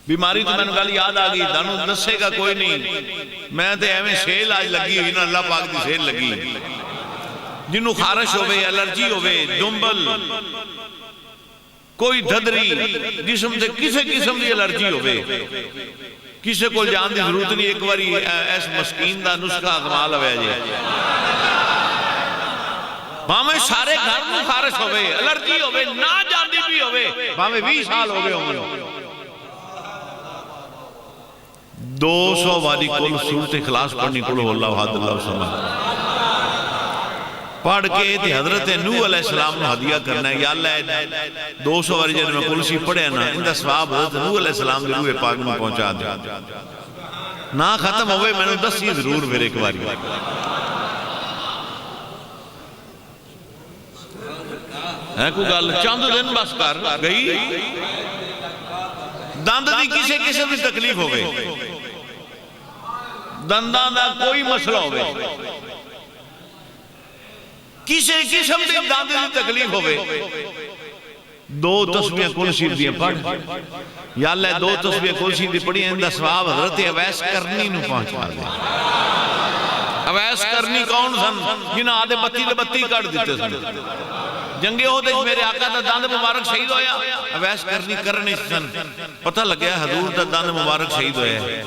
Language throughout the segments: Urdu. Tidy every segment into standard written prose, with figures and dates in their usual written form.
بیماری تو میں نے گل یاد آ گئی، دانوں دسے گا کوئی نہیں، میں تے ایویں سیل آج لگی ہوئی نا، اللہ پاک دی سیل لگی، جنہوں خارش ہوئے، الرجی ہوئے، دنبل، کوئی دھدری، جسم سے کسے قسم دی الرجی ہوئے، کسے کو جان دی ضرورت نہیں، ایک باری ایس مسکین دا نسخہ اغمال ہوئے جائے، باہمیں سارے گھر میں خارش ہوئے، الرجی ہوئے، نہ جاندی بھی ہوئے، باہمیں 20 سال ہوئے ہوں 200 والی کل صورت اخلاص پڑھنی کلو اللہ حد اللہ سمجھ پڑھ کے تھی حضرت نوح علیہ السلام نے ہدیہ کرنا ہے، یا اللہ 200 والی جنہوں میں کل سی پڑھے نا، اندہ ثواب حضرت نوح علیہ السلام نے روح پاک میں پہنچا دیا، نہ ختم ہوئے میں نے 10 ہی ضرور پھر ایک باری ہے کوئی گل چاند دن بس کر گئی، دند دی کسے کسے بھی تکلیف ہوئے، دندان دا کوئی مسئلہ ہوئے، کسے قسم دی دند دی تکلیف ہوئے، 2 تسبیح کل شریف دیا پڑھ، یا اللہ 2 تسبیح کل شریف دی پڑھی اندہ ثواب حضرت اویس کرنی نو پہنچا دے، اویس کرنی کون سن جنہاں آدھے بتی کٹ دیتے سن، جنگے ہوتے میرے آقا دا داند مبارک شہید ہویا، اویس کرنی کرنے سن، پتہ لگیا حضور دا داند مبارک شہید ہویا ہے،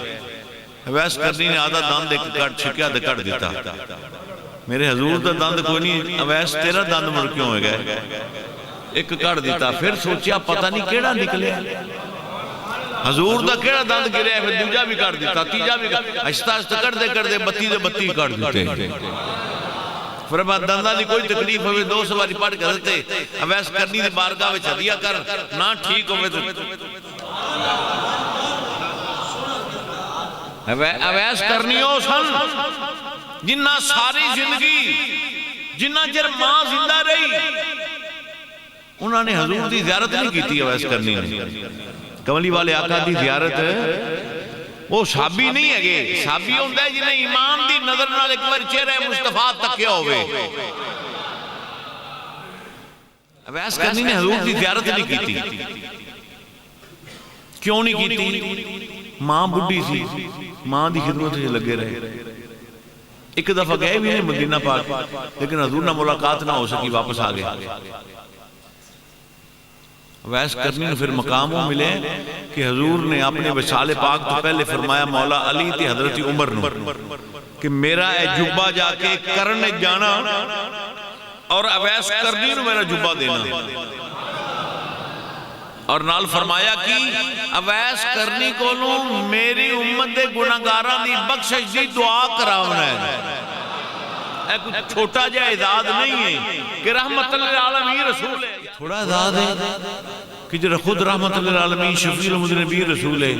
اویس کرنی نے آدھا داند ایک کٹ چھکیا دے کٹ دیتا، میرے حضور دا داند کوئی نہیں، اویس تیرا داند مر کیوں ہوئے گئے، ایک کٹ دیتا، پھر سوچیا پتہ نہیں کیڑا نکلے، حضور دا کیڑا داند گرے ہے، پھر دوجہ بھی کٹ دیتا، تیجہ بھی کٹ دیتا، آہستہ کٹ دے بتی کٹ دیتے، فرمایا دندہ دی کوئی تکلیف ہوئے 200 باری پڑھ کر دیتے، اویس کرنی دی بارگاہ میں ہدیہ کر، نہ ٹھیک ہوئے تو اویس کرنی ہو سن جنہ ساری زندگی جنہ جر ماں زندہ رہی انہوں نے حضور دی زیارت نہیں کی تھی، اویس کرنی نے کملی والے آقا دی زیارت وہ صحابی نہیں ہے گے، صحابی ہوندہ ہے جنہیں ایمان دی نظر نال ایک بار چہرہ مصطفیٰ تکیا ہوئے، اویس کرنی نے حضور دی زیارت نہیں کی تھی، کیوں نہیں کی تھی؟ ماں بڑھی سی، ماں دی خدمت سے لگے رہے، ایک دفعہ گئے بھی نہیں مدینہ پاک، لیکن حضور نہ ملاقات نہ ہو سکی، واپس آگئے، اویس کرنی نے پھر مقاموں ملے کہ حضور نے اپنے وصال پاک تو پہلے فرمایا مولا علی تھی حضرت عمر نو کہ میرا اے جبہ جا کے کرنے جانا اور اویس کرنی نو میرا جبہ دینا، اور نال فرمایا کہ اویس کرنی کو لوں میری امت دے گناہگاراں دی بخشش دی دعا کراونا ہے، اے کچھ چھوٹا جا اعداد نہیں ہے کہ رحمت للعالمین رسول ہے، تھوڑا اعداد ہے کہ جرہ خود رحمت للعالمین شفیع المذنبین رسول ہے،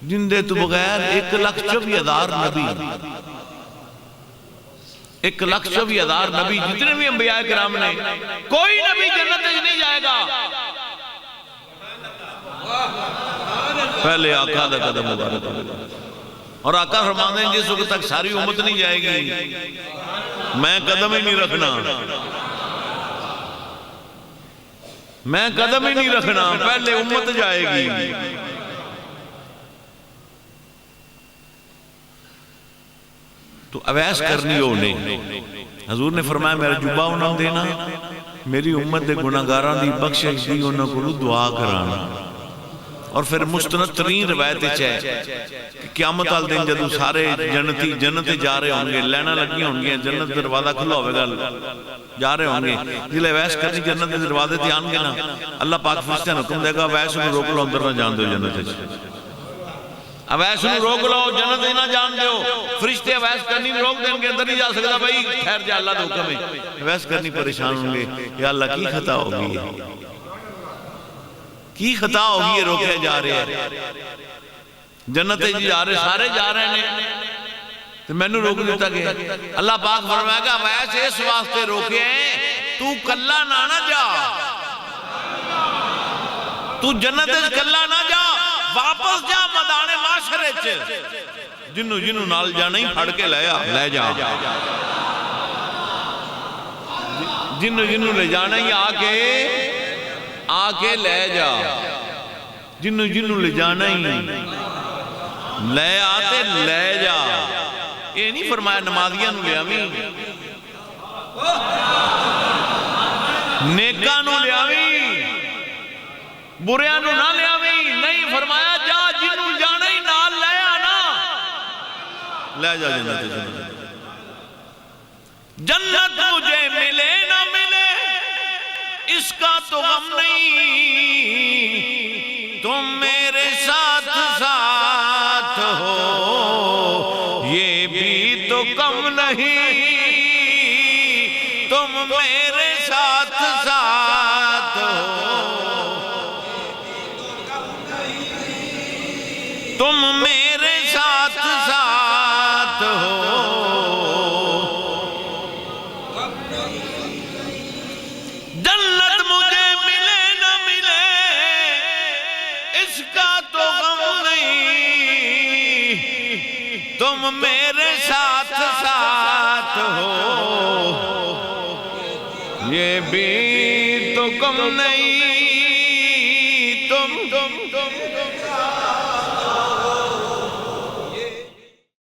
جن دے تو بغیر 1,24,000 نبی، 1,24,000 نبی جتنے بھی انبیاء کرام نے، کوئی نبی جنت نہیں جائے گا پہلے آقا دا قدم مبارک ہوگا، اور آقا فرماتے ہیں جس وقت تک ساری امت نہیں جائے گی میں قدم ہی نہیں رکھنا، میں قدم ہی نہیں رکھنا، پہلے امت جائے گی، تو اویس کرنی ہو نہیں، حضور نے فرمایا میرا جبہ انہوں دینا، میری امت دے گناہگاراں دی بخشش دی انہوں کو دعا کرانا، اور پھر مستند ترین روایت چاہے کہ قیامت آل دن جدو سارے جنت جا رہے ہوں گے، لینا لگی ہوں گے، جنت دروازہ کھلا ہوئے گا جا رہے ہوں گے، جلے اویس کرنی جنت دروازے تھی آن گے نا، اللہ پاک فرشتے نے حکم دے گا اویس انہوں روک لو اندر نہ جان دو جنت سے، اویس انہوں روک لو جنت نہ جان دو، فرشتے اویس کرنی روک دیں گے اندر نہیں جا سکتا بھائی خیر جا اللہ دے حکم ہے، اویس کرنی پریشان ہوں گے یا اللہ کی خطا ہوگی ہے، کی خطا ہوگی یہ روکے جا رہے ہیں، جنت جا رہے سارے جا رہے ہیں، تو میں نے روک دیتا گیا، اللہ پاک فرمائے گا ویسے اس واسطے روکے ہیں تو کلہ نہ جا، تو جنت کلہ نہ جا، واپس جا مدان معاشرے چھے، جنہوں نال جا نہیں پھڑ کے لے جا، جنہوں لے جانا ہی آکے لے جا، جنوں جنوں لے جانا ہی لے آتے لے جا، یہ نہیں فرمایا نمازیاں نو لے آویں، نیکاں نو لے آویں، بریاں نو نہ لے آویں، نہیں فرمایا جا جنوں جانا ہی نال لے آنا، لے جا جنت۔ جنت مجھے ملے نہ ملے اس کا تو غم نہیں، تم میرے ساتھ ساتھ ہو یہ بھی تو کم نہیں، تم میرے ساتھ ساتھ ہو، تم میرے ساتھ ساتھ ہو، جنت مجھے ملے نہ ملے اس کا تو غم نہیں، تم میرے ساتھ ساتھ ہو یہ بھی تو کم نہیں، تم